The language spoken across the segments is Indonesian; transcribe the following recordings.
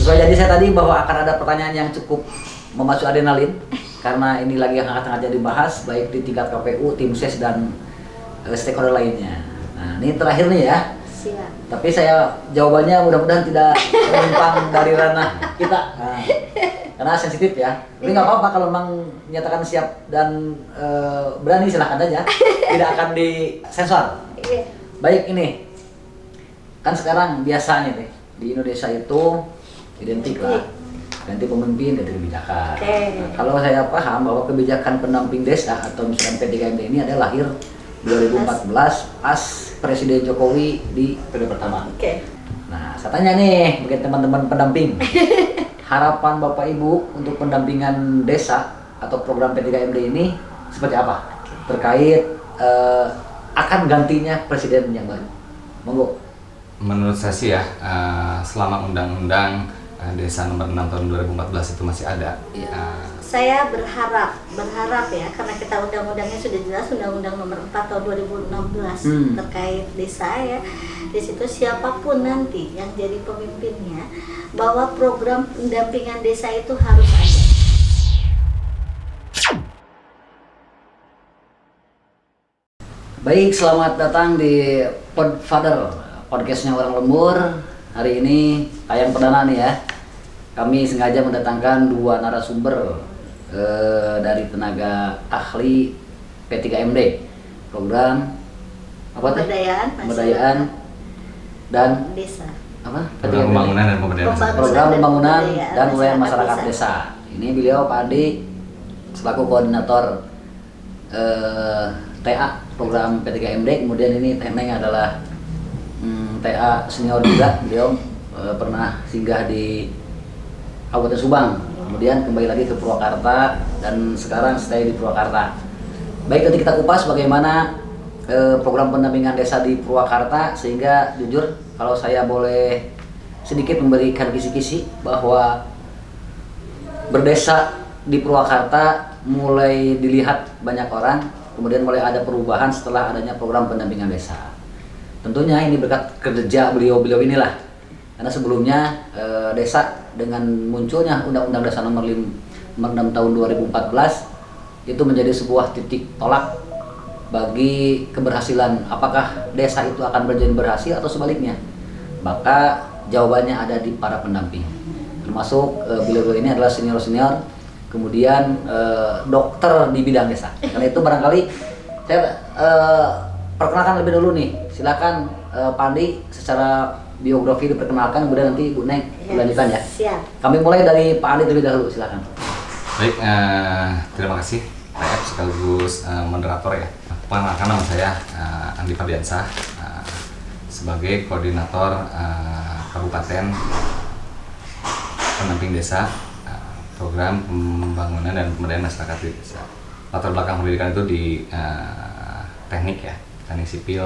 Sesuai janji saya tadi bahwa akan ada pertanyaan yang cukup memacu adrenalin karena ini lagi hangat-hangatnya dibahas baik di tingkat KPU, tim ses dan stakeholder lainnya. Nah, ini terakhir nih ya. Siap. Tapi saya jawabannya mudah-mudahan tidak menyimpang dari ranah kita. Nah, karena sensitif ya. Tapi nggak apa-apa kalau memang menyatakan siap dan berani, silahkan aja. Tidak akan disensor. Baik, ini kan sekarang biasanya nih di Indonesia itu identik lah ganti pemimpin, ganti kebijakan. Nah, kalau saya paham bahwa kebijakan pendamping desa atau misalkan P3MD ini adalah lahir 2014 pas Presiden Jokowi di periode pertama. Nah, saya tanya nih bagi teman-teman pendamping, harapan Bapak Ibu untuk pendampingan desa atau program P3MD ini seperti apa? Terkait akan gantinya presiden yang baru. Monggo. Menurut saya sih ya, selama undang-undang Desa nomor 6 tahun 2014 itu masih ada. Saya berharap ya, karena kita undang-undangnya sudah jelas, undang-undang nomor 4 tahun 2016 terkait desa ya. Di situ siapapun nanti yang jadi pemimpinnya, bahwa program pendampingan desa itu harus ada. Baik, selamat datang di Podfather, podcastnya Orang Lembur. Hari ini tayang perdana nih ya. Kami sengaja mendatangkan dua narasumber dari tenaga ahli P3MD, program apa tuh? Pemberdayaan dan desa. Apa? Program pembangunan dan pemberdayaan masyarakat. Program pembangunan dan pemberdayaan masyarakat desa. Ini beliau Pak Adi selaku koordinator TA program P3MD. Kemudian ini Teh Neng adalah TA senior juga. Beliau pernah singgah di Kabupaten Subang, kemudian kembali lagi ke Purwakarta dan sekarang stay di Purwakarta. Baik, nanti kita kupas bagaimana program pendampingan desa di Purwakarta, sehingga jujur kalau saya boleh sedikit memberikan kisi-kisi bahwa berdesa di Purwakarta mulai dilihat banyak orang, kemudian mulai ada perubahan setelah adanya program pendampingan desa. Tentunya ini berkat kerja beliau-beliau inilah. Karena sebelumnya desa dengan munculnya Undang-Undang Dasar nomor 6 tahun 2014 itu menjadi sebuah titik tolak bagi keberhasilan apakah desa itu akan menjadi berhasil atau sebaliknya. Maka jawabannya ada di para pendamping. Termasuk beliau-beliau ini adalah senior-senior, kemudian dokter di bidang desa. Karena itu barangkali saya perkenalkan lebih dulu nih. Silakan Pak Andi secara biografi diperkenalkan, kemudian nanti Bu Neng dilanjutkan ya. Siap. Kami mulai dari Pak Andi terlebih dahulu, silakan. Baik, terima kasih PF sekaligus moderator ya. Perkenalkan nama saya Andi Fardiansah sebagai koordinator Kabupaten Pendamping Desa program pembangunan dan pemberdayaan masyarakat di desa. Latar belakang pendidikan itu di teknik ya, teknik sipil.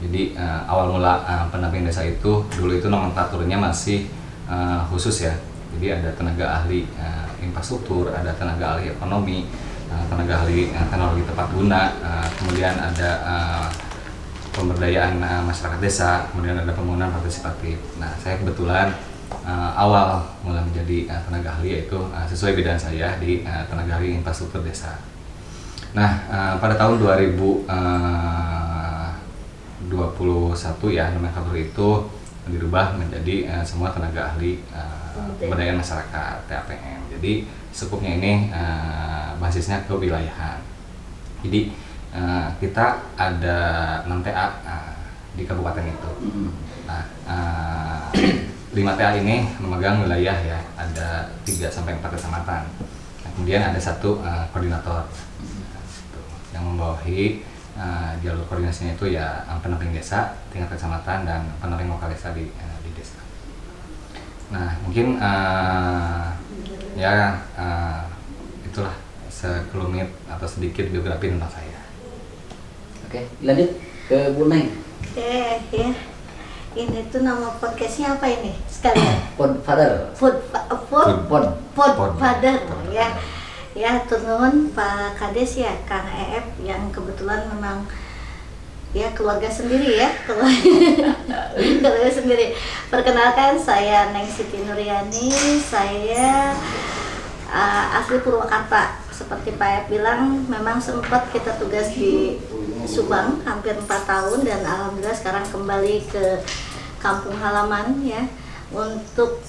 Jadi awal mula pendamping desa itu dulu itu nomenklaturnya masih khusus ya. Jadi ada tenaga ahli infrastruktur, ada tenaga ahli ekonomi, tenaga ahli teknologi tepat guna, kemudian ada pemberdayaan masyarakat desa, kemudian ada pembangunan partisipatif. Nah, saya kebetulan awal mulai menjadi tenaga ahli yaitu sesuai bidang saya di tenaga ahli infrastruktur desa. Nah, pada tahun 2021 ya, nomenklatur itu dirubah menjadi semua tenaga ahli pemberdayaan masyarakat TAPM. Jadi skupnya ini basisnya kewilayahan. Jadi kita ada 6 TA di kabupaten itu. Nah, 5 TA ini memegang wilayah ya, ada 3 sampai 4 kecamatan. Nah, kemudian ada 1 koordinator yang membawahi jalur koordinasinya itu ya pendamping desa tingkat kecamatan dan pendamping lokal desa di desa. Nah, mungkin itulah sekelumit atau sedikit biografi tentang saya. Oke, lanjut ke Bu Neng. Oke, ya. Ini tuh nama podcastnya apa ini sekalian? Podfather. Podfather ya. Ya, turun Pak Kades ya, Kang EF yang kebetulan memang ya keluarga sendiri ya, keluarga sendiri. Perkenalkan, saya Neng Siti Nuryani, saya asli Purwakarta. Seperti Pak Ayat bilang, memang sempat kita tugas di Subang hampir 4 tahun dan alhamdulillah sekarang kembali ke kampung halaman ya untuk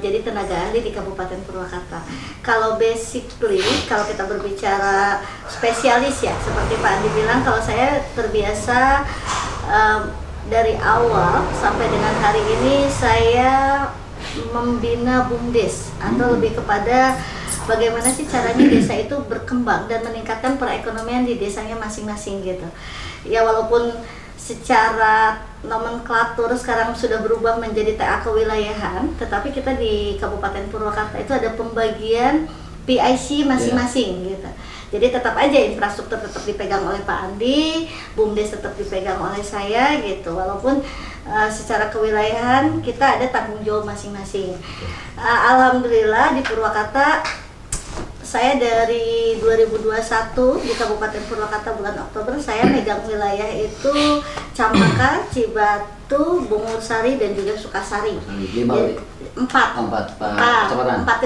jadi tenaga ahli di Kabupaten Purwakarta. Kalau basically, kalau kita berbicara spesialis ya, seperti Pak Andi bilang, kalau saya terbiasa dari awal sampai dengan hari ini saya membina BUMDes atau lebih kepada bagaimana sih caranya desa itu berkembang dan meningkatkan perekonomian di desanya masing-masing gitu. Ya walaupun secara nomenklatur sekarang sudah berubah menjadi TA kewilayahan, tetapi kita di Kabupaten Purwakarta itu ada pembagian PIC masing-masing gitu. Jadi tetap aja infrastruktur tetap dipegang oleh Pak Andi, BUMDes tetap dipegang oleh saya gitu. Walaupun secara kewilayahan kita ada tanggung jawab masing-masing. Alhamdulillah di Purwakarta saya dari 2021 di Kabupaten Purwakarta bulan Oktober saya megang wilayah itu Campaka, Cibatu, Bungursari dan juga Sukasari. Empat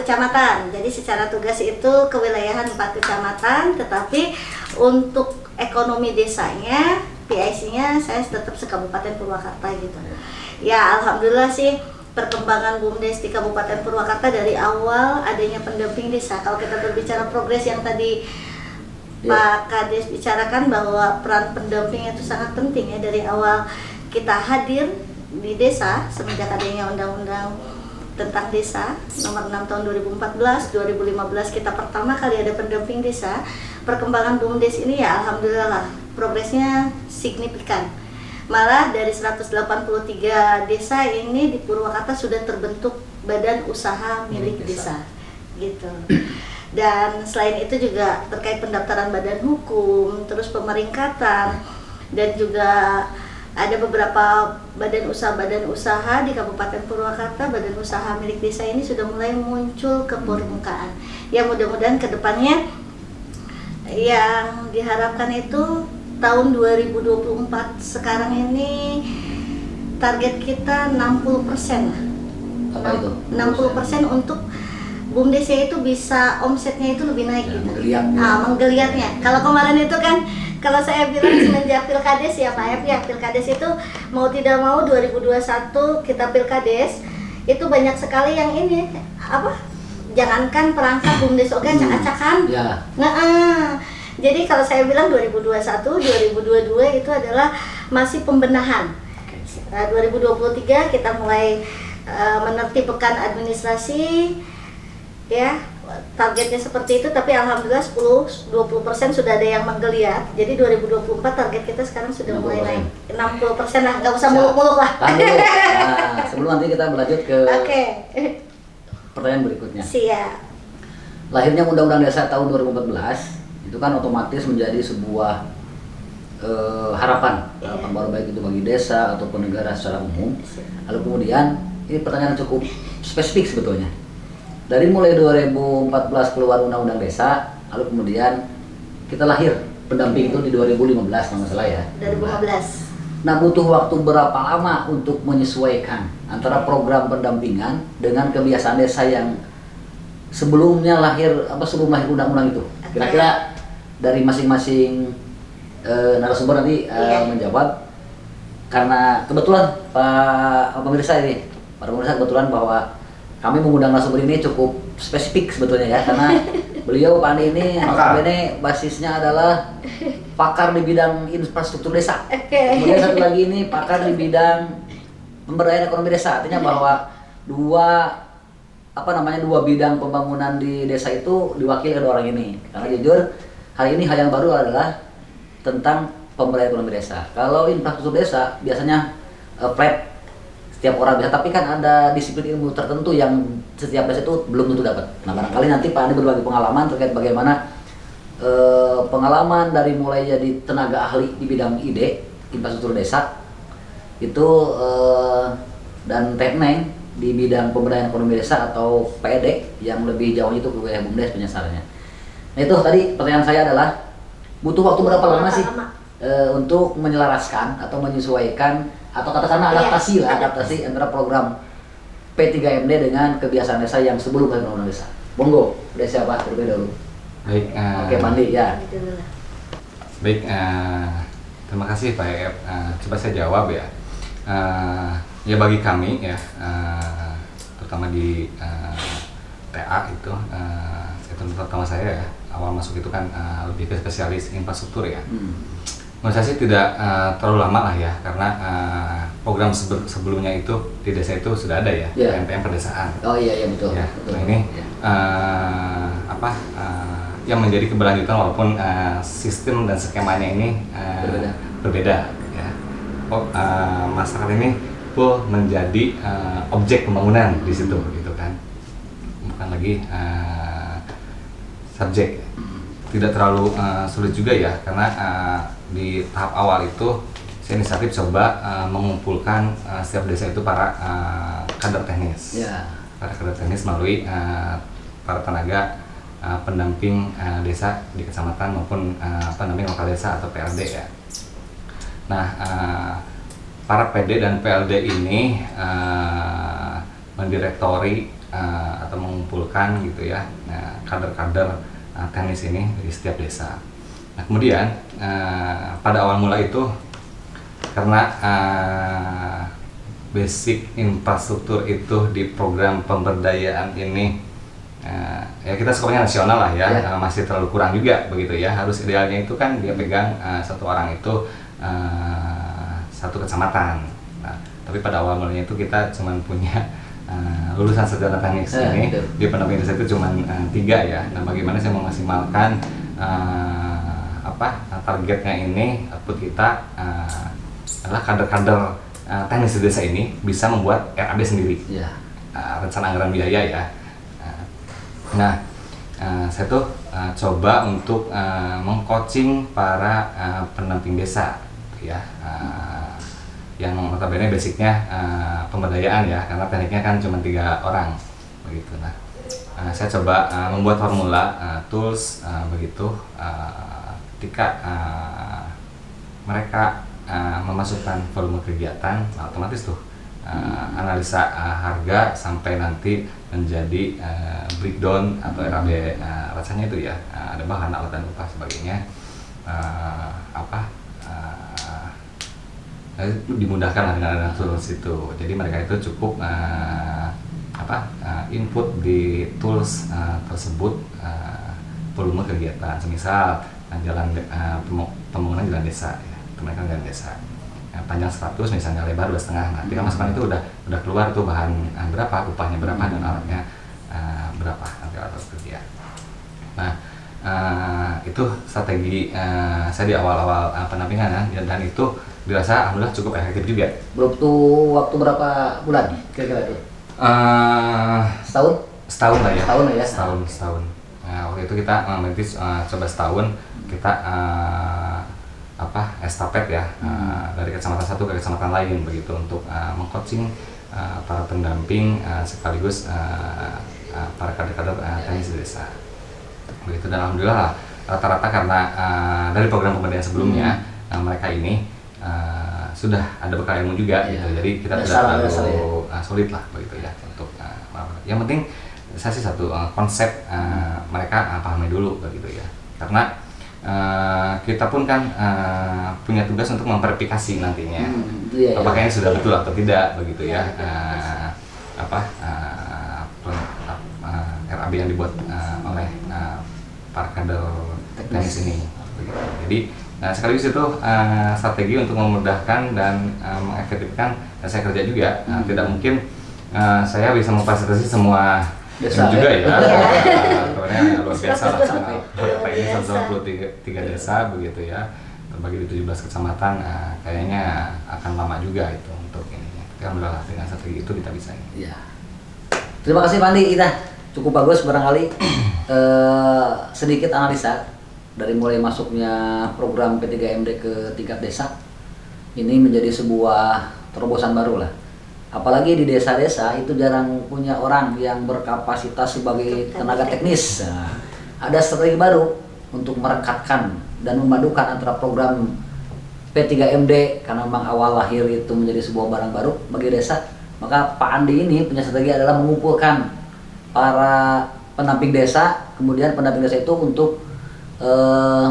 kecamatan. Jadi secara tugas itu kewilayahan 4 kecamatan, tetapi untuk ekonomi desanya PIC-nya saya tetap se-Kabupaten Purwakarta gitu. Ya alhamdulillah sih perkembangan BUMDes di Kabupaten Purwakarta dari awal adanya pendamping desa. Kalau kita berbicara progres yang tadi Pak Kades bicarakan bahwa peran pendamping itu sangat penting ya, dari awal kita hadir di desa semenjak adanya undang-undang tentang desa nomor 6 tahun 2014, 2015 kita pertama kali ada pendamping desa. Perkembangan BUMDes ini ya alhamdulillah lah, progresnya signifikan. Malah dari 183 desa ini di Purwakarta sudah terbentuk badan usaha milik desa gitu. Dan selain itu juga terkait pendaftaran badan hukum, terus pemeringkatan, dan juga ada beberapa badan usaha di Kabupaten Purwakarta, badan usaha milik desa ini sudah mulai muncul ke permukaan. Ya mudah-mudahan ke depannya yang diharapkan itu tahun 2024 sekarang ini target kita 60%. Apa itu? 60% untuk BUMDes itu bisa omsetnya itu lebih naik gitu. Menggeliatnya. Kalau kemarin itu kan kalau saya bilang semenjak Pilkades ya Pak F ya, Pilkades itu mau tidak mau 2021 kita Pilkades itu banyak sekali yang ini jangankan perangkat BUMDes oke acak-acakan. Ya. Jadi kalau saya bilang 2021, 2022 itu adalah masih pembenahan. 2023 kita mulai menertibkan administrasi, ya targetnya seperti itu. Tapi alhamdulillah 10-20% sudah ada yang menggeliat. Jadi 2024 target kita sekarang sudah mulai naik 60% lah, nggak usah muluk-muluk lah. Nah, sebelum nanti kita berlanjut ke pertanyaan berikutnya. Siap. Lahirnya Undang-Undang Desa tahun 2014 itu kan otomatis menjadi sebuah harapan baru baik itu bagi desa ataupun negara secara umum. Lalu kemudian ini pertanyaan cukup spesifik sebetulnya. Dari mulai 2014 keluar Undang-Undang Desa, lalu kemudian kita lahir pendamping itu di 2015 kalau nggak salah ya. 2015. Nah butuh waktu berapa lama untuk menyesuaikan antara program pendampingan dengan kebiasaan desa yang sebelum lahir undang-undang itu? Kira-kira dari masing-masing narasumber nanti menjawab, karena kebetulan Pak pemirsa kebetulan bahwa kami mengundang narasumber ini cukup spesifik sebetulnya ya, karena beliau Pak Andi ini basisnya adalah pakar di bidang infrastruktur desa. Kemudian satu lagi ini pakar di bidang pemberdayaan ekonomi desa. Artinya bahwa dua bidang pembangunan di desa itu diwakili oleh orang ini. Karena jujur hari ini hal yang baru adalah tentang pemberdayaan ekonomi desa. Kalau infrastruktur desa biasanya flat, setiap orang bisa, tapi kan ada disiplin ilmu tertentu yang setiap desa itu belum tentu dapat. Nah barangkali nanti Pak Andi berbagi pengalaman terkait bagaimana pengalaman dari mulai jadi tenaga ahli di bidang ide infrastruktur desa itu dan teknik di bidang pemberdayaan ekonomi desa atau PED yang lebih jauh itu ke wilayah BUMDes penyasarannya. Nah itu tadi pertanyaan saya adalah butuh waktu berapa lama sih untuk menyelaraskan atau menyesuaikan atau katakanlah adaptasi antara program P3MD dengan kebiasaan desa yang sebelum undang-undang desa. Monggo, dari siapa terlebih dahulu? Baik. Oke, Pandi ya. Baik, terima kasih Pak Ep. Coba saya jawab ya. Ya bagi kami ya, terutama di TA itu, terutama saya ya, awal masuk itu kan lebih ke spesialis infrastruktur ya. Menurut saya sih tidak terlalu lama lah ya, karena program sebelumnya itu di desa itu sudah ada ya, PMPM pedesaan. Oh iya betul. Ya, betul. Nah ini yang menjadi keberlanjutan walaupun sistem dan skemanya ini berbeda ya. Masyarakat ini full menjadi objek pembangunan di situ gitu kan, bukan lagi subjek. Tidak terlalu sulit juga ya, karena di tahap awal itu saya inisiatif coba mengumpulkan setiap desa itu para kader teknis, para kader teknis melalui para tenaga pendamping desa di kecamatan maupun pendamping lokal desa atau PLD ya. Nah, para PD dan PLD ini mendirektori atau mengumpulkan gitu ya kader-kader teknis ini di setiap desa. Nah kemudian pada awal mula itu karena basic infrastruktur itu di program pemberdayaan ini ya kita skopnya nasional lah ya, masih terlalu kurang juga begitu ya. Harus idealnya itu kan dia pegang satu orang itu satu kecamatan. Nah, tapi pada awal mulanya itu kita cuma punya lulusan sarjana teknik ini di pendamping desa itu cuma 3 ya. Nah bagaimana saya memaksimalkan targetnya ini, output kita adalah kader-kader teknis di desa ini bisa membuat RAB sendiri, rencana anggaran biaya ya. Nah saya tuh coba untuk mengcoaching para pendamping desa ya, yang notabene basicnya pemberdayaan ya, karena tekniknya kan cuma 3 orang begitu. Nah, saya coba membuat formula tools begitu, ketika mereka memasukkan volume kegiatan, otomatis tuh analisa harga sampai nanti menjadi breakdown atau RAB rasanya itu ya, ada bahan alat dan upah sebagainya, dimudahkan lah dengan tools itu. Jadi mereka itu cukup input di tools tersebut volume kegiatan, semisal jalan pembangunan jalan desa ya, mereka jalan desa panjang 100 misalnya, lebar 2,5. Nah tinggal masukkan itu udah keluar tuh bahan berapa, upahnya berapa, dan alatnya berapa nanti alat kerja. Nah itu strategi saya di awal-awal pendampingan ya, dan itu dirasa alhamdulillah cukup efektif juga. Butuh waktu berapa bulan kira-kira itu? Setahun lah ya. Setahun. Nah, waktu itu kita merintis coba setahun, kita estafet ya, dari kecamatan satu ke kecamatan lain begitu, untuk mengcoaching para pendamping sekaligus para kader-kader teknis desa begitu. Dan alhamdulillah rata-rata karena dari program pemberdayaan sebelumnya mereka ini sudah ada bekal ilmu juga gitu, jadi kita tidak terlalu sulit lah begitu ya untuk yang penting saya sih satu konsep mereka pahami dulu begitu ya, karena kita pun kan punya tugas untuk memverifikasi nantinya apakah ini sudah betul atau tidak begitu ya, RAB yang dibuat oleh para kader teknis ini begitu. Jadi sekaligus itu strategi untuk memudahkan dan mengefektifkan, dan saya kerja juga. Tidak mungkin saya bisa memfasilitasi semua desa juga ya, karena luar biasa lah. Data ini 193 desa begitu ya, terbagi di 17 kecamatan. Kayaknya akan lama juga itu untuk ini. Tapi alhamdulillah dengan strategi itu kita bisa ini. Ya. Terima kasih Pandi, kita cukup bagus barangkali sedikit analisa dari mulai masuknya program P3MD ke tingkat desa. Ini menjadi sebuah terobosan baru lah. Apalagi di desa-desa itu jarang punya orang yang berkapasitas sebagai tenaga teknis. Nah, ada strategi baru untuk merekatkan dan memadukan antara program P3MD karena memang awal lahir itu menjadi sebuah barang baru bagi desa, maka Pak Andi ini punya strategi adalah mengumpulkan para pendamping desa, kemudian pendamping desa itu untuk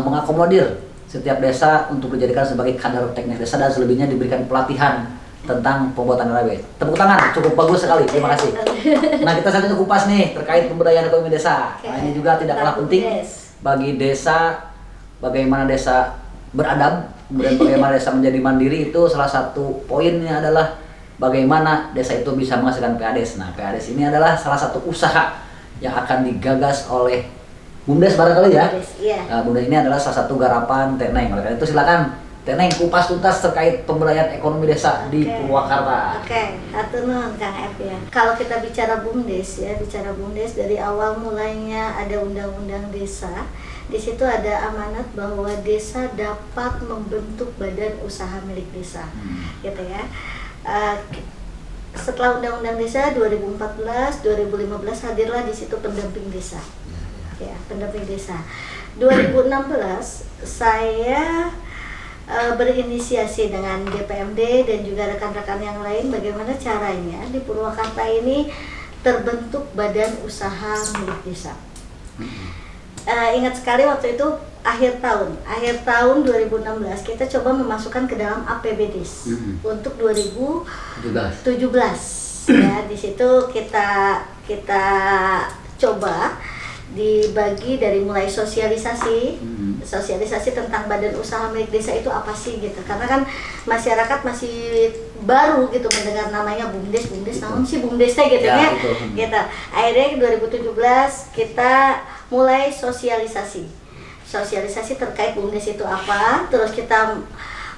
mengakomodir setiap desa untuk dijadikan sebagai kader teknis desa dan selebihnya diberikan pelatihan tentang pembuatan RW. Tepuk tangan, cukup bagus sekali, terima kasih. Nah, kita saat itu kupas nih terkait pemberdayaan ekonomi desa. Nah, ini juga tidak kalah penting bagi desa, bagaimana desa beradab, kemudian bagaimana desa menjadi mandiri, itu salah satu poinnya adalah bagaimana desa itu bisa menghasilkan PADES. Nah, PADES ini adalah salah satu usaha yang akan digagas oleh BUMDes barangkali ya. Iya. Nah, BUMDes ini adalah salah satu garapan Teneng. Oleh karena itu silakan Teneng kupas tuntas terkait pemberdayaan ekonomi desa di Purwakarta. Oke, hatur nuhun Kang F ya. Kalau kita bicara BUMDes ya, bicara BUMDes dari awal mulainya ada undang-undang desa. Di situ ada amanat bahwa desa dapat membentuk badan usaha milik desa. Gitu ya. Setelah Undang-Undang Desa 2014, 2015 hadirlah di situ pendamping desa. Ya, pendamping desa. 2016 saya berinisiasi dengan DPMD dan juga rekan-rekan yang lain bagaimana caranya di Purwakarta ini terbentuk badan usaha milik desa. Ingat sekali waktu itu akhir tahun 2016 kita coba memasukkan ke dalam APBDes untuk 2017. Ya, di situ kita coba dibagi dari mulai sosialisasi tentang badan usaha milik desa itu apa sih gitu, karena kan masyarakat masih baru gitu mendengar namanya BUMDes namun sih BUMDesnya gitu ya gitu. Akhirnya 2017 kita mulai sosialisasi terkait BUMDes itu apa, terus kita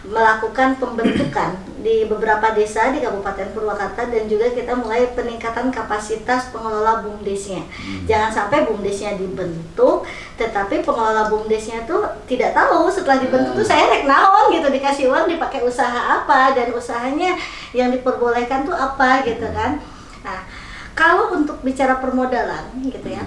melakukan pembentukan di beberapa desa di Kabupaten Purwakarta dan juga kita mulai peningkatan kapasitas pengelola BUMDesnya. Jangan sampai BUMDesnya dibentuk, tetapi pengelola BUMDesnya tuh tidak tahu setelah dibentuk tuh saya rek naon gitu, dikasih uang dipakai usaha apa dan usahanya yang diperbolehkan tuh apa gitu kan. Nah, kalau untuk bicara permodalan gitu ya,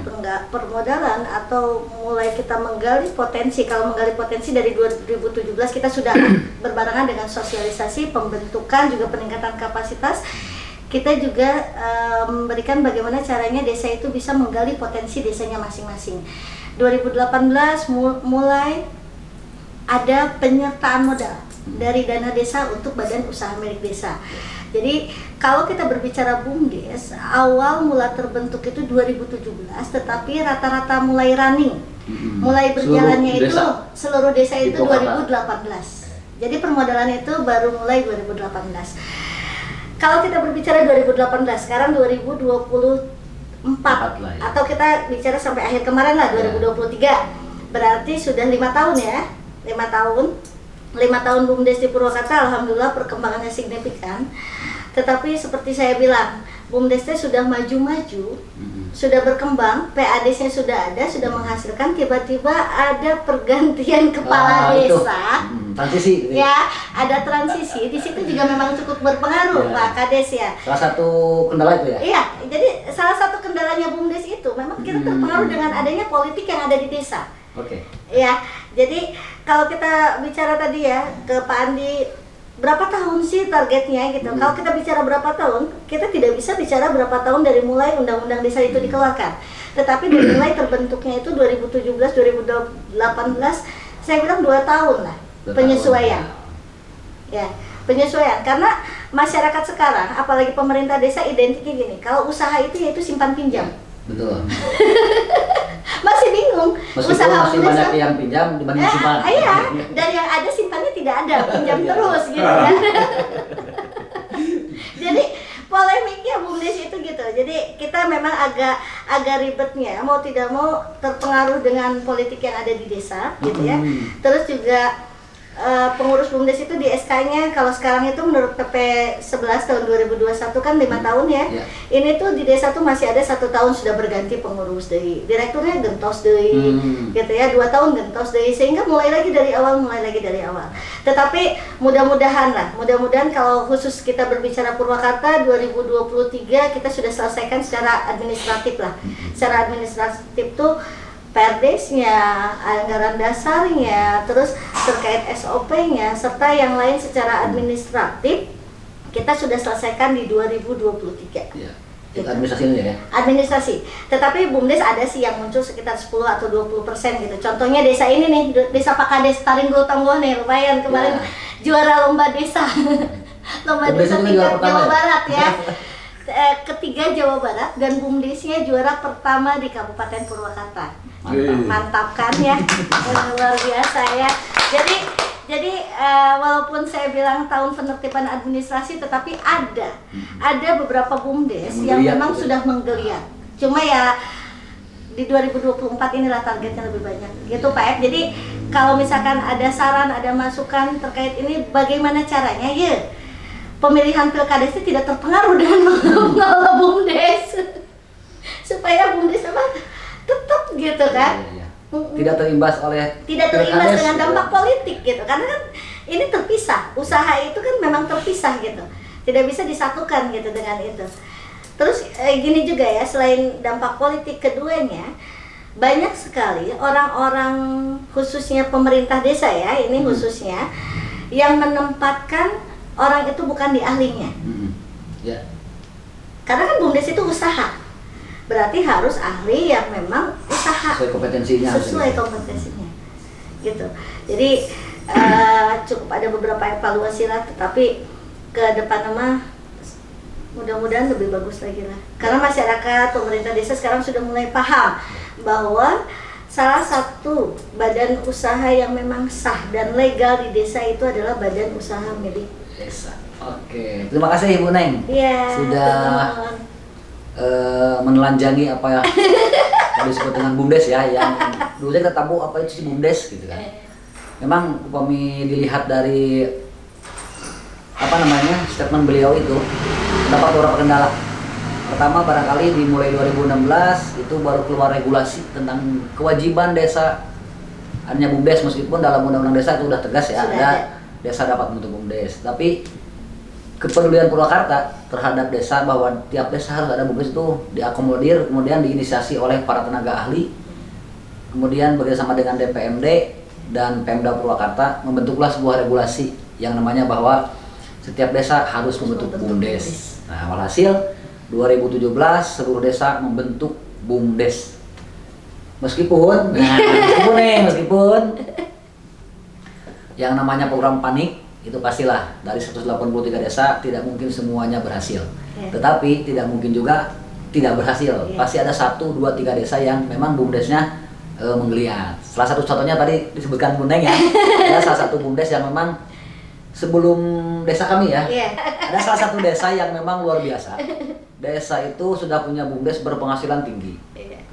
permodalan atau mulai kita menggali potensi, kalau menggali potensi dari 2017 kita sudah berbarengan dengan sosialisasi, pembentukan, juga peningkatan kapasitas. Kita juga memberikan bagaimana caranya desa itu bisa menggali potensi desanya masing-masing. 2018 mulai ada penyertaan modal dari dana desa untuk badan usaha milik desa. Jadi kalau kita berbicara BUMDes, awal mula terbentuk itu 2017, tetapi rata-rata mulai running, mulai berjalannya seluruh desa itu 2018. Jadi permodalan itu baru mulai 2018. Kalau kita berbicara 2018, sekarang 2024, atau kita bicara sampai akhir kemarin lah 2023, berarti sudah 5 tahun ya, 5 tahun BUMDes di Purwakarta. Alhamdulillah perkembangannya signifikan. Tetapi seperti saya bilang, BUMDesnya sudah maju-maju, sudah berkembang, PADesnya sudah ada, sudah menghasilkan, tiba-tiba ada pergantian kepala desa. Transisi. Ya, ada transisi. Di situ juga memang cukup berpengaruh, Pak Kades ya. Salah satu kendala itu ya? Iya, jadi salah satu kendalanya BUMDes itu memang kita terpengaruh dengan adanya politik yang ada di desa. Oke. Ya, jadi kalau kita bicara tadi ya ke Pak Andi, berapa tahun sih targetnya gitu. Kalau kita bicara berapa tahun, kita tidak bisa bicara berapa tahun dari mulai undang-undang desa itu dikeluarkan. Tetapi dari mulai terbentuknya itu 2017, 2018, saya bilang 2 tahun lah penyesuaian. Ya, penyesuaian karena masyarakat sekarang, apalagi pemerintah desa identiknya gini, kalau usaha itu yaitu simpan pinjam. Betul. Masih bingung. Meskipun usaha masih banyak yang pinjam dibanding simpan. Iya, dan yang ada simpannya tidak ada, pinjam terus gitu kan. Jadi polemiknya BUMDes itu gitu. Jadi kita memang agak ribetnya, mau tidak mau terpengaruh dengan politik yang ada di desa gitu ya. Terus juga pengurus BUMDes itu di SK-nya kalau sekarang itu menurut PP 11 tahun 2021 kan 5 tahun ya. Ini tuh di desa tuh masih ada 1 tahun sudah berganti pengurus dari direkturnya gentos dari gitu ya, 2 tahun gentos dari, sehingga mulai lagi dari awal. Tetapi mudah-mudahan kalau khusus kita berbicara Purwakarta 2023 kita sudah selesaikan secara administratif lah. Secara administratif tuh Perdesnya, anggaran dasarnya, terus terkait SOP-nya, serta yang lain secara administratif kita sudah selesaikan di 2023. Ya. Itu administrasi ini ya. Administrasi. Tetapi BUMDes ada sih yang muncul sekitar 10 atau 20% gitu. Contohnya desa ini nih, Desa Pakades Taringgul Tonggo nih, lumayan kemarin juara lomba desa. Lomba BUMDes desa itu tingkat juara Jawa pertama ya? Barat ya. Ketiga Jawa Barat dan BUMDesnya juara pertama di Kabupaten Purwakarta. Mantap kan ya. Luar biasa ya. Jadi walaupun saya bilang tahun penertiban administrasi, tetapi ada beberapa BUMDes yang memang gitu. sudah menggeliat. Cuma ya di 2024 inilah targetnya lebih banyak. Gitu Pak Ed. Jadi kalau misalkan ada saran, ada masukan terkait ini bagaimana caranya ya pemilihan pilkades itu tidak terpengaruh dengan mengelola BUMDes. Supaya BUMDes apa tetap gitu kan. Iya. Tidak terimbas dengan pilkades, dampak politik gitu, karena kan ini terpisah, usaha itu kan memang terpisah gitu, tidak bisa disatukan gitu dengan itu. Terus gini juga ya, selain dampak politik, keduanya banyak sekali orang-orang khususnya pemerintah desa ya, ini khususnya yang menempatkan orang itu bukan di ahlinya. Ya. Karena kan BUMDes itu usaha, berarti harus ahli yang memang usaha Sesuai kompetensinya. gitu. Jadi cukup ada beberapa evaluasi lah, tetapi ke depan mah mudah-mudahan lebih bagus lagi lah. Karena masyarakat, pemerintah desa sekarang sudah mulai paham bahwa salah satu badan usaha yang memang sah dan legal di desa itu adalah badan usaha milik desa. Oke, terima kasih Ibu Neng. Iya. Sudah menelanjangi apa yang disebut dengan BUMDes ya, yang dulu kita tahu apa itu sih BUMDes gitu kan. Memang upami dilihat dari statement beliau itu terdapat beberapa kendala. Pertama, barangkali dimulai 2016 itu baru keluar regulasi tentang kewajiban desa adanya BUMDes, meskipun dalam undang-undang desa itu udah tegas ya, ada desa dapat membentuk BUMDes. Tapi kepedulian Purwakarta terhadap desa bahwa tiap desa harus ada BUMDes itu diakomodir, kemudian diinisiasi oleh para tenaga ahli, kemudian bekerjasama dengan DPMD dan Pemda Purwakarta membentuklah sebuah regulasi yang namanya bahwa setiap desa harus membentuk BUMDes. Nah, walhasil 2017 seluruh desa membentuk BUMDes. Meskipun yang namanya program panik itu pastilah dari 183 desa tidak mungkin semuanya berhasil. Tetapi tidak mungkin juga tidak berhasil. Pasti ada 1, 2, 3 desa yang memang BUMDesnya menggeliat. Salah satu contohnya tadi disebutkan Bu Neng ya. Ada salah satu BUMDes yang memang sebelum desa kami ya. Ada salah satu desa yang memang luar biasa. Desa itu sudah punya BUMDes berpenghasilan tinggi.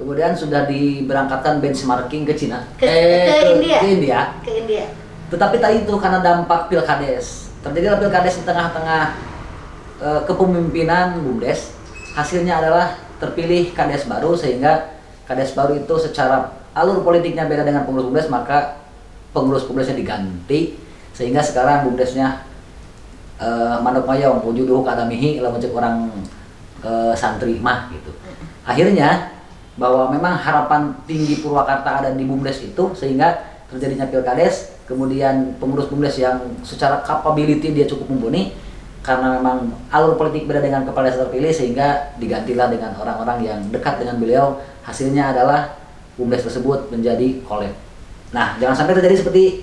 Kemudian sudah diberangkatkan benchmarking ke Cina. Ke India. Tetapi tadi itu karena dampak pilkades, terjadilah pilkades di tengah-tengah kepemimpinan BUMDes. Hasilnya adalah terpilih kades baru, sehingga kades baru itu secara alur politiknya beda dengan pengurus BUMDes, maka pengurus BUMDesnya diganti, sehingga sekarang BUMDesnya mandok mayong pujuduh kadamihi lamun cek orang santri mah gitu. Akhirnya bahwa memang harapan tinggi Purwakarta ada di BUMDes itu, sehingga terjadinya pilkades, kemudian pengurus BUMDes yang secara capability dia cukup mumpuni, karena memang alur politik beda dengan kepala desa terpilih, sehingga digantilah dengan orang-orang yang dekat dengan beliau. Hasilnya adalah BUMDes tersebut menjadi kolab. Nah, jangan sampai terjadi seperti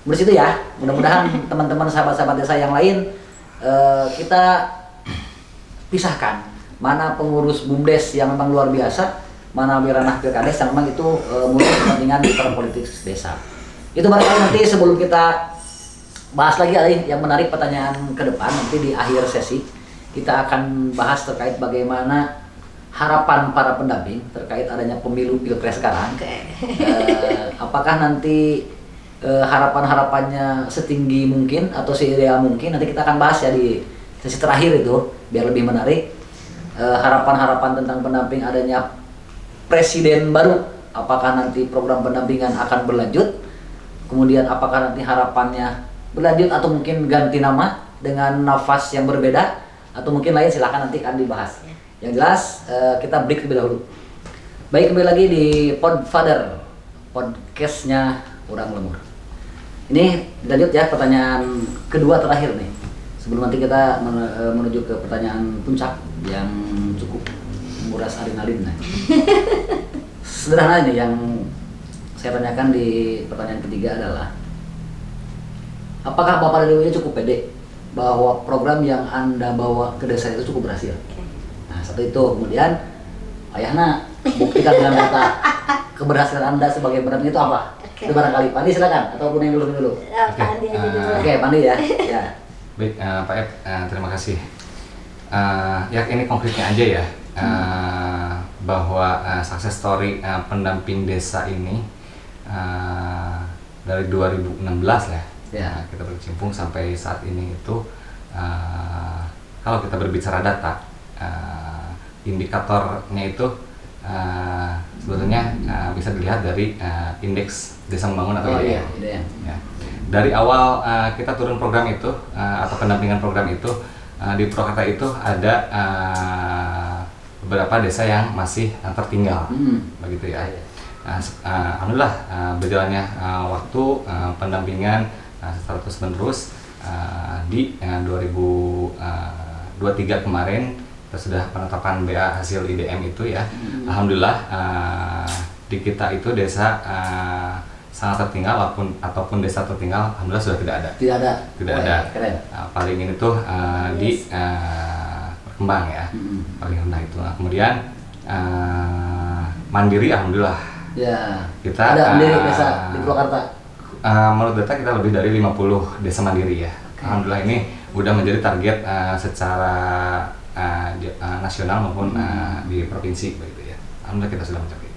BUMDes itu ya. Mudah-mudahan teman-teman sahabat-sahabat desa yang lain kita pisahkan mana pengurus BUMDes yang memang luar biasa, mana ranah pilkades yang memang itu murni kepentingan para politik desa. Itu barangkali nanti sebelum kita bahas lagi yang menarik pertanyaan ke depan, nanti di akhir sesi kita akan bahas terkait bagaimana harapan para pendamping terkait adanya pemilu pilpres sekarang. Apakah nanti harapan-harapannya setinggi mungkin atau seideal mungkin, nanti kita akan bahas ya di sesi terakhir itu biar lebih menarik. Harapan-harapan tentang pendamping adanya presiden baru, apakah nanti program pendampingan akan berlanjut, kemudian apakah nanti harapannya berlanjut atau mungkin ganti nama dengan nafas yang berbeda, atau mungkin lain, silahkan nanti akan dibahas. Yang jelas kita break terlebih dahulu. Baik, kembali lagi di Podfather, podcastnya Urang Lemur. Ini lanjut ya, pertanyaan kedua terakhir nih. Sebelum nanti kita menuju ke pertanyaan puncak yang cukup menguras adrenalin. Nah. Sederhana ini yang saya tanyakan di pertanyaan ketiga adalah, apakah Bapak Dewi ini cukup pede bahwa program yang Anda bawa ke desa itu cukup berhasil? Nah, satu itu. Kemudian, Ayahna, buktikan dengan data keberhasilan Anda sebagai pendamping itu apa? Itu barangkali. Pandi silakan, ataupun yang dulu. Pandi aja dulu. Oke, Pandi ya. Ya. Baik, Pak Ed, terima kasih. Ya ini konkretnya aja ya, bahwa success story pendamping desa ini dari 2016 lah. Ya. Kita berkecimpung sampai saat ini itu, kalau kita berbicara data, indikatornya itu sebetulnya bisa dilihat dari indeks desa membangun atau IDM. Ya. Dari awal kita turun program itu atau pendampingan program itu, di Purwakarta itu ada beberapa desa yang masih tertinggal, begitu ya. Alhamdulillah berjalannya waktu pendampingan secara terus menerus, di 2023 kemarin kita sudah penetapan BA hasil IDM itu ya. Alhamdulillah di kita itu desa sangat tertinggal ataupun desa tertinggal, alhamdulillah sudah tidak ada. Tidak ada. Keren. Paling ini tuh di Berkembang ya, paling rendah itu. Nah, kemudian mandiri, alhamdulillah. Ya. Kita ada mandiri desa di Purwakarta. Menurut data kita lebih dari 50 desa mandiri ya. Alhamdulillah ini udah menjadi target secara nasional maupun di provinsi begitu ya. Alhamdulillah kita sudah mencapai.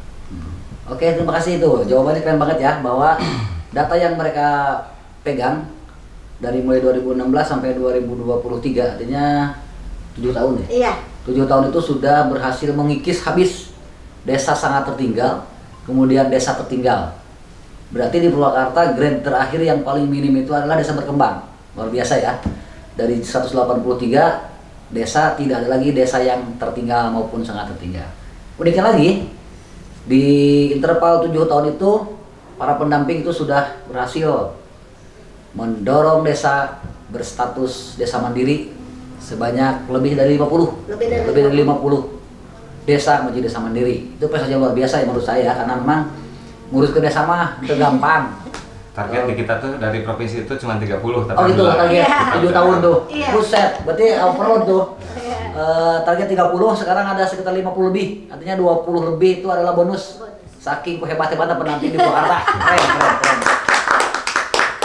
Oke, terima kasih itu. Jawabannya keren banget ya, bahwa data yang mereka pegang dari mulai 2016 sampai 2023, artinya 7 tahun ya? Iya. 7 tahun itu sudah berhasil mengikis habis desa sangat tertinggal, kemudian desa tertinggal. Berarti di Purwakarta grade terakhir yang paling minim itu adalah desa berkembang. Luar biasa ya. Dari 183 desa tidak ada lagi desa yang tertinggal maupun sangat tertinggal. Uniknya lagi, di interval 7 tahun itu para pendamping itu sudah berhasil mendorong desa berstatus desa mandiri sebanyak lebih dari 50 desa menjadi desa mandiri. Itu prestasi luar biasa ya menurut saya, karena memang ngurus ke desa mah itu gampang. Target di kita tuh dari provinsi itu cuma 30, tapi oh itu target 7 tahun tuh. Iya. Buset, berarti overload tuh. Target 30, sekarang ada sekitar 50 lebih. Artinya 20 lebih itu adalah bonus. Saking hebat-hebatnya pendamping di Purwakarta. Keren.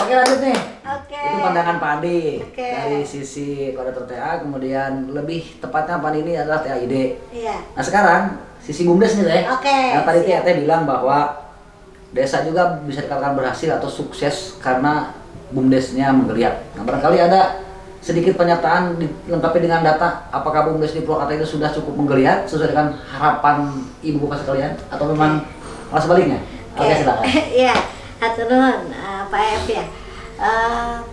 Oke, lanjut nih. Oke. Itu pandangan Pak Andi dari Oke. sisi koordinator TA, kemudian lebih tepatnya Pak Andi ini adalah TAID. Iya. Nah sekarang sisi BUMDes nih Teh. Oke, Yang tadi siap. Teh bilang bahwa desa juga bisa dikatakan berhasil atau sukses karena BUMDesnya menggeliat. Nah barangkali ada sedikit pernyataan dilengkapi dengan data, apakah BUMDes di Purwakarta itu sudah cukup menggeliat sesuai dengan harapan ibu bapak sekalian atau memang malah sebaliknya? Oke, silakan. Iya, hatur nuhun Pak F ya.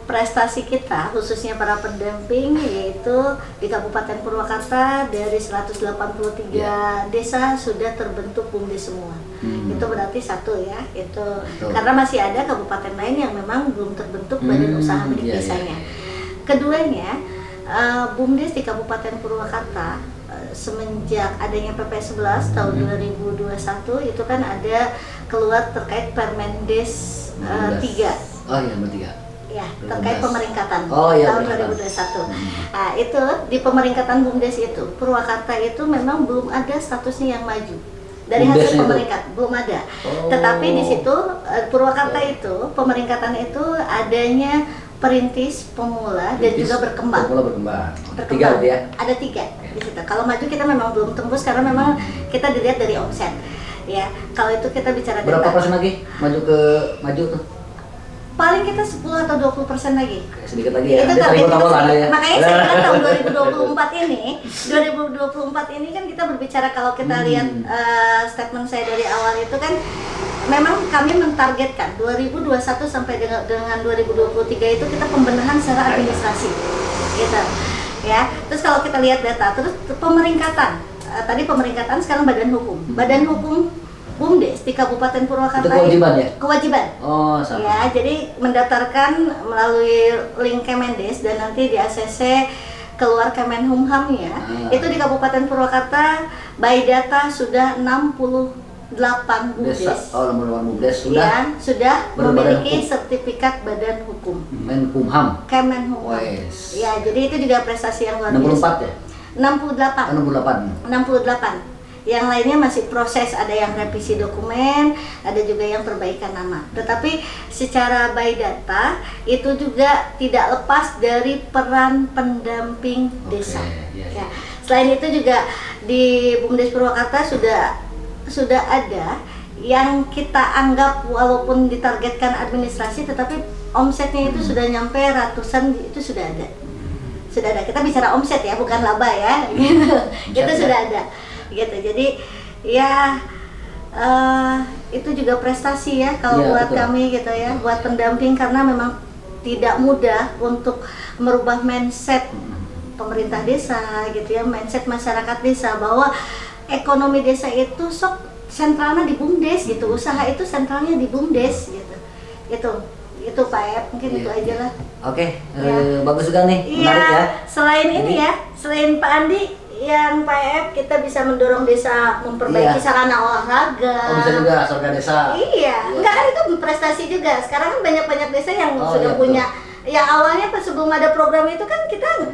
Prestasi kita khususnya para pendamping yaitu di Kabupaten Purwakarta dari 183 desa sudah terbentuk BUMDes semua. Itu berarti satu ya, itu karena masih ada kabupaten lain yang memang belum terbentuk badan usaha milik desanya. Keduanya, BUMDes di Kabupaten Purwakarta semenjak adanya PP 11 tahun 2021 itu kan ada keluar terkait Permendes 3. Oh iya, bertiga. Ya, terkait pemeringkatan tahun 2021. Nah, itu di pemeringkatan BUMDes itu, Purwakarta itu memang belum ada statusnya yang maju. Dari hasil pemeringkatan belum ada. Tetapi di situ Purwakarta itu pemeringkatan itu adanya perintis, pemula, dan juga berkembang. Tiga ya? Ada 3 di situ. Kalau maju kita memang belum tembus karena memang kita dilihat dari omset. Ya, kalau itu kita bicara berapa persen lagi maju tuh? Paling kita 10 atau 20% lagi. Sedikit lagi ya. Itu target kita ya. Makanya saya bilang tahun 2024 ini kan kita berbicara, kalau kita lihat statement saya dari awal itu kan memang kami mentargetkan 2021 sampai dengan 2023 itu kita pembenahan secara administrasi. Gitu. Ya. Terus kalau kita lihat data terus pemeringkatan tadi pemeringkatan, sekarang badan hukum. Badan hukum BUMDes di Kabupaten Purwakarta. Itu kewajiban ya? Kewajiban. Oh, sama. Ya, jadi mendaftarkan melalui link Kemendes dan nanti di ACC keluar Kemenhumham ya. Itu di Kabupaten Purwakarta by data sudah 68 BUMDes. Oh, 68 BUMDes sudah. Ya, sudah memiliki hukum. sertifikat badan hukum. Menkumham. Kemenhumham. Wes. Ya, jadi itu juga prestasi yang luar 64 biasa. ya? 68. 68. Yang lainnya masih proses, ada yang revisi dokumen, ada juga yang perbaikan nama. Tetapi secara by data itu juga tidak lepas dari peran pendamping desa. Ya. Selain itu juga di BUMDes Purwakarta sudah ada yang kita anggap walaupun ditargetkan administrasi, tetapi omsetnya itu sudah nyampe ratusan, itu sudah ada. Sudah ada. Kita bicara omset ya, bukan laba ya. Itu sudah ada. Gitu. Jadi ya itu juga prestasi ya kalau buat betul. kami gitu ya, buat pendamping, karena memang tidak mudah untuk merubah mindset pemerintah desa gitu ya, mindset masyarakat desa bahwa ekonomi desa itu sentralnya di BUMDes gitu, usaha itu sentralnya di BUMDes gitu. Itu Pak Ep, mungkin itu aja lah. Oke, Ya. bagus juga nih, menarik ya. Selain ini ya, selain Pak Andi, yang Pak Ep, kita bisa mendorong desa memperbaiki sarana olahraga. Oh, bisa juga surga desa. Iya, enggak kan itu prestasi juga. Sekarang kan banyak banyak desa yang sudah punya. Ya awalnya pas sebelum ada program itu kan kita,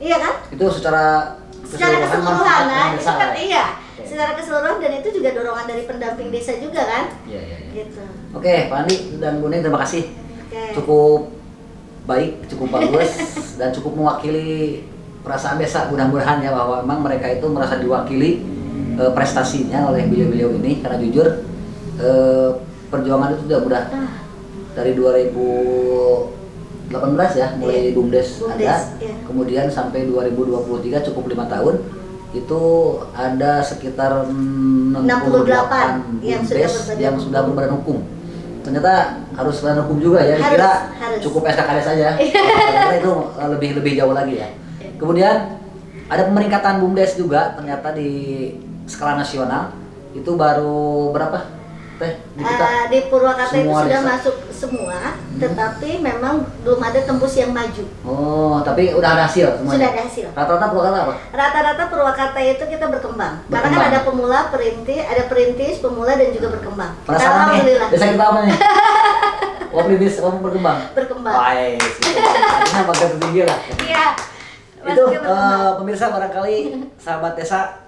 iya kan? Itu secara keseluruhan manfaat itu desa, kan ya? iya. Secara keseluruhan, dan itu juga dorongan dari pendamping desa juga kan? Iya. Gitu. Oke, Pak Andi dan Bu Ning, terima kasih. Oke. Cukup baik, cukup bagus, dan cukup mewakili perasaan desa. Mudah-mudahan ya bahwa memang mereka itu merasa diwakili prestasinya oleh beliau-beliau ini, karena jujur perjuangan itu sudah mudah. Dari 2018 ya mulai BUMDes ada, iya. kemudian sampai 2023 cukup 5 tahun itu ada sekitar 68 BUMDes yang sudah berbadan hukum. Ternyata harus badan hukum juga ya, dikira harus. cukup SKKD saja. Ternyata itu lebih jauh lagi ya. Kemudian ada pemeringkatan BUMDes juga ternyata di skala nasional. Itu baru berapa Teh di kita? Di Purwakarta itu Semua sudah desa. masuk semua, tetapi memang belum ada tembus yang maju. Oh, tapi udah ada hasil semuanya. Sudah ada hasil. Rata-rata Purwakarta apa? Rata-rata Purwakarta itu kita berkembang. Karena kan ada pemula, perintis, pemula, dan juga berkembang. Penasaran nih, Alhamdulillah. desa kita apa nih? Oh, perintis, berkembang. Berkembang. Baik, ini bagian tertinggi lah. Iya. Itu Masih berkembang. pemirsa, barangkali sahabat desa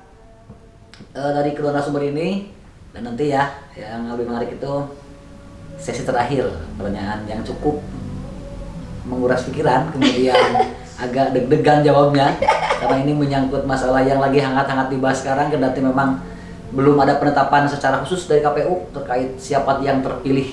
dari kedua narasumber ini, dan nanti ya yang lebih menarik itu sesi terakhir, pertanyaan yang cukup menguras pikiran, kemudian agak deg-degan jawabnya karena ini menyangkut masalah yang lagi hangat-hangat dibahas sekarang, kendati memang belum ada penetapan secara khusus dari KPU terkait siapa yang terpilih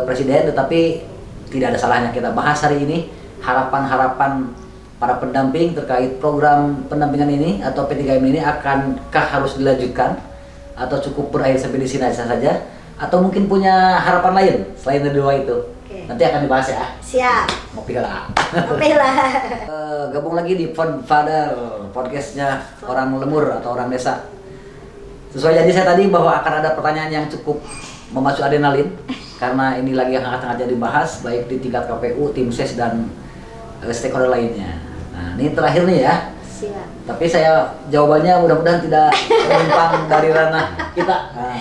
presiden, tetapi tidak ada salahnya kita bahas hari ini harapan-harapan para pendamping terkait program pendampingan ini atau P3M ini, akankah harus dilanjutkan atau cukup berakhir sampai di sini saja, atau mungkin punya harapan lain selain dari dua itu. Oke. Nanti akan dibahas ya. Siap. Ngopi lah. Oke lah. Gabung lagi di Father podcastnya orang lemur atau orang desa. Sesuai janji saya tadi bahwa akan ada pertanyaan yang cukup memacu adrenalin karena ini lagi yang hangat-hangatnya dibahas baik di tingkat KPU, tim ses dan stakeholder lainnya. Nah, ini terakhir nih ya. Siap. Tapi saya jawabannya mudah-mudahan tidak menyimpang dari ranah kita. Nah,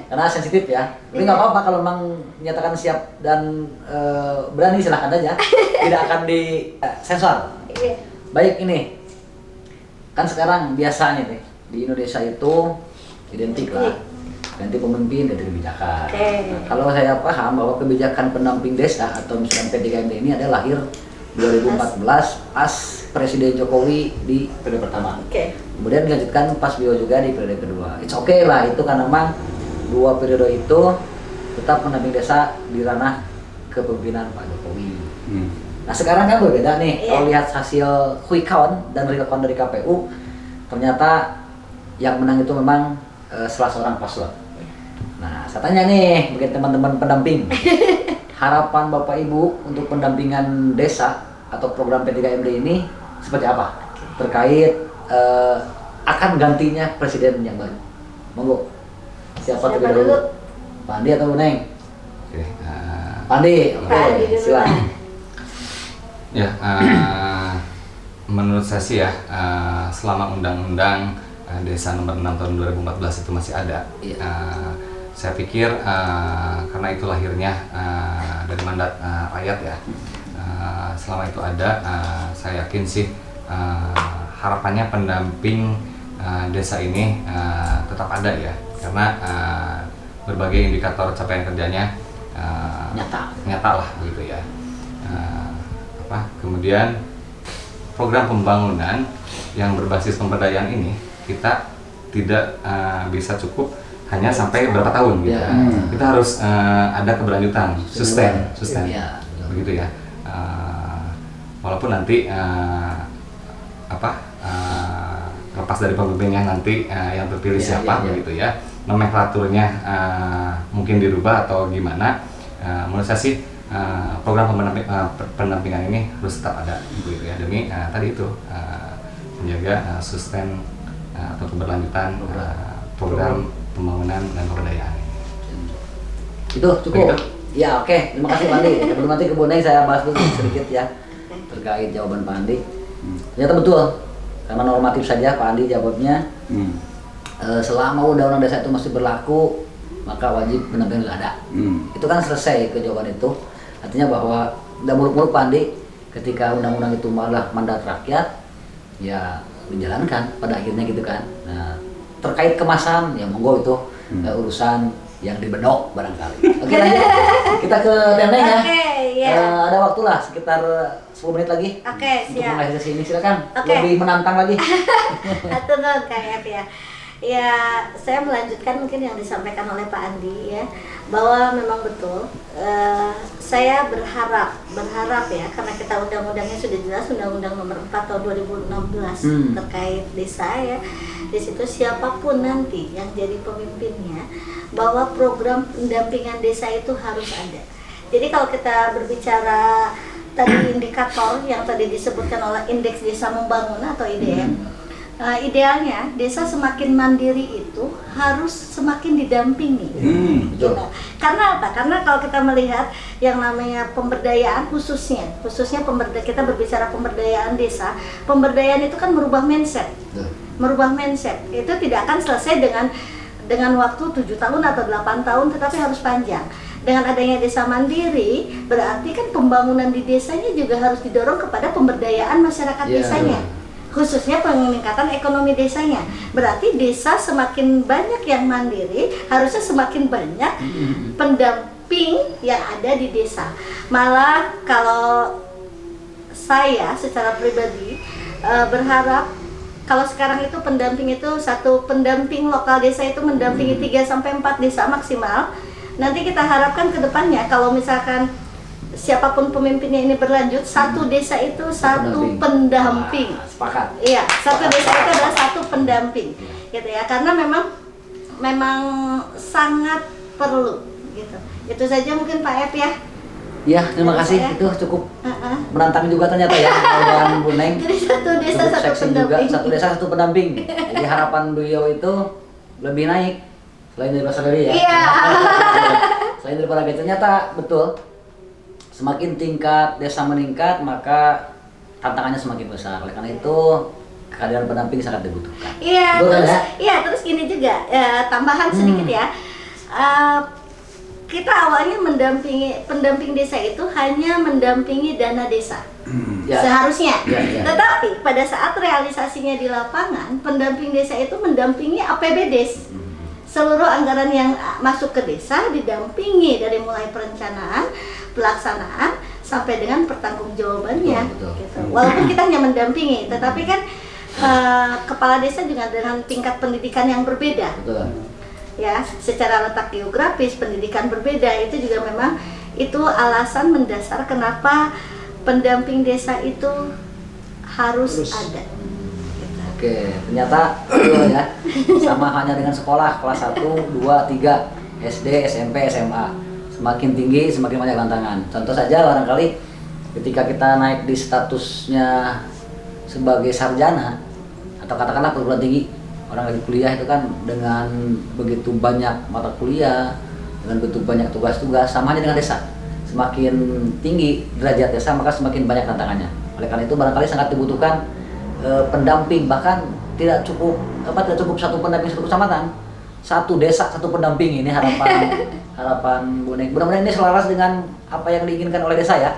karena sensitif ya. Tapi nggak apa-apa kalau memang menyatakan siap dan berani, silahkan aja. Tidak akan disensor. Iya. Baik, ini kan sekarang biasanya nih di Indonesia itu identik lah ganti pemimpin, ganti kebijakan. Nah, kalau saya paham bahwa kebijakan pendamping desa atau misalnya P3M ini ada lahir 2014 pas Presiden Jokowi di periode pertama. Kemudian dilanjutkan pas beliau juga di periode kedua. It's okay lah itu karena memang dua periode itu tetap pendamping desa di ranah kepemimpinan Pak Jokowi. Nah sekarang kan berbeda nih, kalau lihat hasil quick count dan real count dari KPU, ternyata yang menang itu memang salah seorang paslon. Nah saya tanya nih, bagi teman-teman pendamping, harapan Bapak Ibu untuk pendampingan desa atau program P3MD ini seperti apa? Terkait akan gantinya presiden yang baru. Monggo. Siapa terlebih dahulu? dulu? Pak Andi atau Bu Neng? Oke, Pak Andi, oke, Pak Andi dulu. silakan. ya, menurut saya sih ya, selama undang-undang Desa nomor 6 tahun 2014 itu masih ada, Iya. saya pikir karena itu lahirnya dari mandat rakyat ya, selama itu ada, saya yakin sih harapannya pendamping desa ini tetap ada ya, karena berbagai indikator capaian kerjanya nyata lah gitu ya. Kemudian program pembangunan yang berbasis pemberdayaan ini kita tidak bisa cukup hanya sampai berapa tahun gitu. Ya. Kita harus ada keberlanjutan, sustain, Ya. begitu ya. Walaupun nanti lepas dari pemimpinnya nanti yang terpilih Ya, siapa ya. begitu ya, nomenklaturnya mungkin dirubah atau gimana. Menurut saya sih program pendampingan ini harus tetap ada gitu ya, demi tadi itu menjaga sustain atau keberlanjutan program pembangunan dan pemberdayaan. Itu cukup. Ya, oke. Terima kasih Pak Andi. Sebelum nanti ke Bu Neng, saya bahas dulu sedikit ya terkait jawaban Pak Andi. Ternyata betul. Karena normatif saja Pak Andi jawabnya. Selama undang-undang desa itu masih berlaku, maka wajib pendampingan nggak ada. Itu kan selesai ke jawaban itu. Artinya bahwa udah muluk-muluk Pak Andi, ketika undang-undang itu malah mandat rakyat, ya dijalankan pada akhirnya gitu kan. Nah, terkait kemasan, ya monggo itu urusan yang dibedok barangkali. Oke, lanjut. Kita ke Neneng ya. Oke, ya. Ada waktu lah sekitar 10 menit lagi. Oke, untuk siap. mulai sesi ini, silakan. Oke. Lebih menantang lagi. Atur dong Kak ya. Ya, saya melanjutkan mungkin yang disampaikan oleh Pak Andi ya, bahwa memang betul. Saya berharap ya, karena kita undang-undangnya sudah jelas, Undang-Undang Nomor 4 Tahun 2016 terkait desa ya. Di situ siapapun nanti yang jadi pemimpinnya, bahwa program pendampingan desa itu harus ada. Jadi kalau kita berbicara tadi indikator yang tadi disebutkan oleh Indeks Desa Membangun atau IDM. Idealnya desa semakin mandiri itu harus semakin didampingi. Betul. Karena apa? Karena kalau kita melihat yang namanya pemberdayaan khususnya kita berbicara pemberdayaan desa, pemberdayaan itu kan merubah mindset. Merubah mindset itu tidak akan selesai dengan waktu 7 tahun atau 8 tahun, tetapi harus panjang. Dengan adanya desa mandiri, berarti kan pembangunan di desanya juga harus didorong kepada pemberdayaan masyarakat desanya. Khususnya peningkatan ekonomi desanya. Berarti desa semakin banyak yang mandiri, harusnya semakin banyak pendamping yang ada di desa. Malah kalau saya secara pribadi berharap kalau sekarang itu pendamping itu satu pendamping lokal desa itu mendampingi 3-4 desa maksimal. Nanti kita harapkan ke depannya kalau misalkan siapapun pemimpinnya ini berlanjut, satu desa itu satu pendamping. Sepakat. Iya, satu desa itu adalah satu pendamping, gitu ya. Karena memang sangat perlu, gitu. Itu saja mungkin Pak Ep ya. Ya, terima kasih. Saya. Itu cukup menantang juga ternyata ya, jawaban Bu Neng. Jadi satu desa Cukup satu seksi pendamping. juga, satu desa satu pendamping. Jadi harapan beliau itu lebih naik selain dari Pak Sadari ya. Iya. Selain daripada itu ternyata betul. Semakin tingkat desa meningkat, maka tantangannya semakin besar. Oleh karena itu, kehadiran pendamping sangat dibutuhkan. Iya, Betul, terus ya? iya terus gini juga tambahan sedikit ya. Kita awalnya pendamping desa itu hanya mendampingi dana desa. Ya. Seharusnya. Ya. Tetapi pada saat realisasinya di lapangan, pendamping desa itu mendampingi APBD. Seluruh anggaran yang masuk ke desa didampingi dari mulai perencanaan, pelaksanaan sampai dengan pertanggungjawabannya. Betul. Gitu. Walaupun kita hanya mendampingi, tetapi kan kepala desa juga dengan tingkat pendidikan yang berbeda. Betul. Ya, secara letak geografis pendidikan berbeda, itu juga memang itu alasan mendasar kenapa pendamping desa itu harus ada. Gitu. Oke, ternyata betul ya. Sama hanya dengan sekolah kelas 1, 2, 3, SD, SMP, SMA. Semakin tinggi, semakin banyak tantangan. Contoh saja barangkali ketika kita naik di statusnya sebagai sarjana atau katakanlah perguruan tinggi, orang lagi kuliah itu kan dengan begitu banyak mata kuliah, dengan begitu banyak tugas-tugas, sama aja dengan desa. Semakin tinggi derajat desa maka semakin banyak tantangannya. Oleh karena itu barangkali sangat dibutuhkan pendamping, bahkan tidak cukup satu pendamping satu kecamatan, satu desa satu pendamping. Ini harapan Bu Neng. Mudah-mudahan ini selaras dengan apa yang diinginkan oleh desa ya.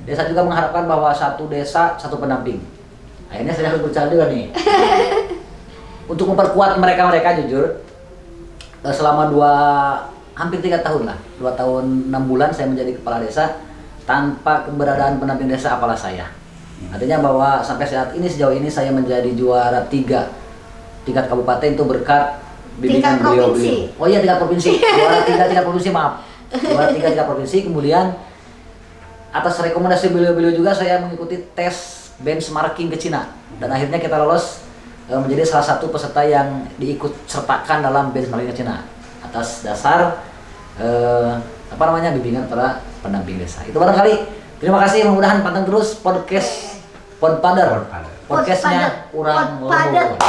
Desa juga mengharapkan bahwa satu desa satu pendamping. Akhirnya saya harus berbicara juga nih. Untuk memperkuat mereka jujur, selama hampir 3 tahun lah, 2 tahun 6 bulan saya menjadi kepala desa tanpa keberadaan pendamping desa apalah saya. Artinya bahwa sampai saat ini sejauh ini saya menjadi juara 3 tingkat kabupaten itu berkat bimbingan beliau. Oh iya, tingkat provinsi. Juara 3 tingkat provinsi, maaf. Juara 3 tingkat provinsi, kemudian atas rekomendasi beliau juga saya mengikuti tes benchmarking ke Cina dan akhirnya kita lolos menjadi salah satu peserta yang diikut sertakan dalam benchmarking ke Cina atas dasar bimbingan para pendamping desa. Itu barangkali. Terima kasih, mudah-mudahan panteng terus podcastnya Urang Ngomong.